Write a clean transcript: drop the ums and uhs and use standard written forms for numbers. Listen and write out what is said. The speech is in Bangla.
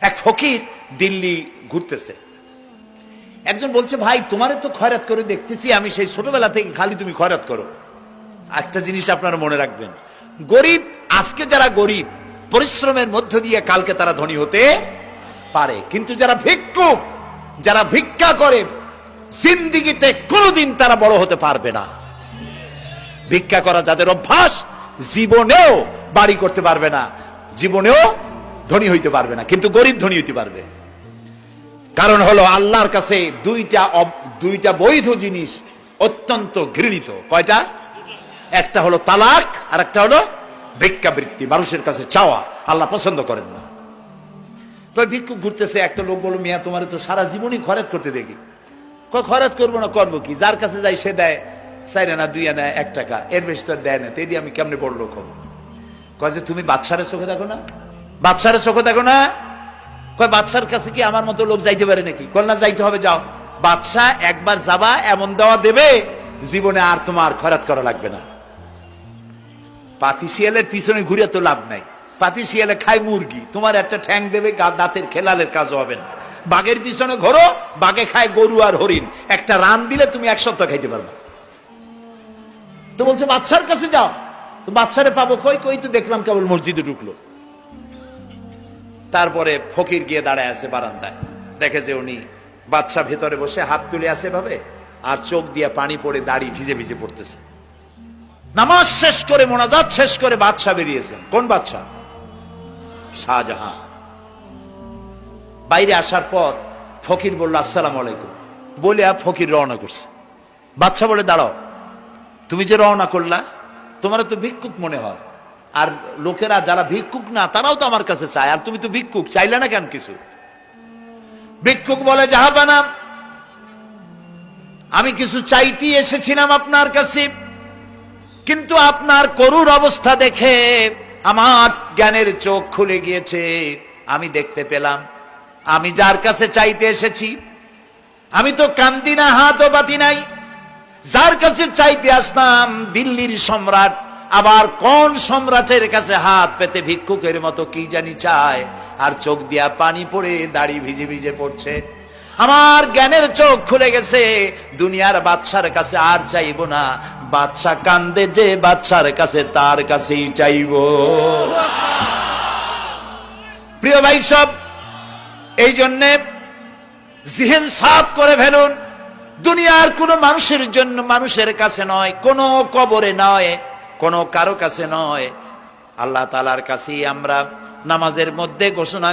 এক ফকির দিল্লি ঘুরতেছে, একজন বলছে, ভাই তোমারে তো খয়রাত করে দেখতেছি আমি সেই ছোটবেলা থেকে, খালি তুমি খয়রাত করো। একটা জিনিস আপনারা মনে রাখবেন, গরিব, আজকে যারা গরিব পরিশ্রমের মধ্য দিয়ে কালকে তারা ধনী হতে পারে, কিন্তু যারা ভিক্ষুক, যারা ভিক্ষা করে, জিন্দেগিতে কোনোদিন তারা বড় হতে পারবে না। ভিক্ষা করা যাদের অভ্যাস, জীবনেও বাড়ি করতে পারবে না, জীবনেও ধনী হইতে পারবে না, কিন্তু গরিব ধনী হইতে পারবে। কারণ হলো আল্লাহর কাছে দুইটা বৈধ জিনিস অত্যন্ত ঘৃণিত। কয়টা? একটা হলো তালাক, আর একটা হলো ভিক্ষাবৃত্তি, মানুষের কাছে চাওয়া। আল্লাহ পছন্দ করেন না। তো ভিক্ষুক ঘুরতেছে, একটা লোক বলল, মিয়া তোমার তো সারা জীবনই খরচ করতে দেখি। খরচ করবো না, করবো কি? যার কাছে যাই সে দেয় 4 আনা 2 আনা 1 টাকা, এর বেশি তো দেয় না। তেই দিয়ে আমি কেমনে বড় লোক হবো? কয় যে তুমি বাদশারে চোখে দেখো না, বাদশারে চোখে দেখো না। কয় বাদশার কাছে কি আমার মতো লোক যাইতে পারে নাকি? কল না, যাইতে হবে, যাও। বাদশা একবার যাবা, এমন দেওয়া দেবে জীবনে আর তোমার খরচ করা লাগবে না। পাতি শিয়ালের পিছনে ঘুরে তো লাভ নাই। পাতি শিয়ালে খায় মুরগি, তোমার একটা ঠ্যাং দেবে, দাঁতের খেলালের কাজ হবে না। বাঘের পিছনে ঘোরো, বাঘে খায় গরু আর হরিণ, একটা রান দিলে তুমি 1 সপ্তাহ খাইতে পারবা। তো বলছে বাদশার কাছে যাও। তো বাদশারে পাবো কই? কই তো দেখলাম কেবল মসজিদে ঢুকলো। তারপরে ফকির গিয়ে দাঁড়ায় আছে বারান্দায়, দেখে যে উনি বাদশা ভেতরে বসে হাত তুলে আছে ভাবে, আর চোখ দিয়ে পানি পড়ে দাড়ি ভিজে ভিজে পড়তেছে। নামাজ শেষ করে, মোনাজাত শেষ করে বাদশা বেরিয়েছেন। কোন বাদশা? শাহজাহান। বাইরে আসার পর ফকির বলল, আসসালামু আলাইকুম বলে ফকির রওনা করছে। বাদশা বলে, দাঁড়াও, তুমি যে রওনা করলা, তোমার তো ভিক্ষুক মনে হয়, আর লোকেরা যারা ভিক্ষুক না তারাও তো আমার কাছে চায়, আর তুমি তো ভিক্ষুক, চাইলে না কেন কিছু? ভিক্ষুক বলে, জাহাপানা, আমি কিছু চাইতে এসেছিলাম আপনার কাছে, কিন্তু আপনার করুণ অবস্থা দেখে আমার জ্ঞানের চোখ খুলে গিয়েছে। আমি দেখতে পেলাম আমি যার কাছে চাইতে এসেছি, আমি তো কান্দি না, হাতও পাতি নাই। যার কাছে চাইতে আসতাম দিল্লির সম্রাট, আবার কোন সম্রাটের কাছে হাত পেতে ভিক্ষুকের মতো কি জানি চায়, আর চোখ দিয়া পানি পড়ে দাড়ি ভিজে ভিজে পড়ছে। আমার জ্ঞানের চোখ খুলে গেছে, দুনিয়ার বাদশার কাছে আর চাইবো না। বাদশা কান্দে যে বাদশার কাছে, তার কাছেই চাইবো। প্রিয় ভাই সব, এই জন্যে জিহেন সাফ করে ফেলুন। দুনিয়ার কোন মানুষের জন্য, মানুষের কাছে নয়, কোন কবরে নয়, কোন কারো কাছে নয়, আল্লাহ তাআলার কাছেই আমরা নামাজের মধ্যে ঘোষণা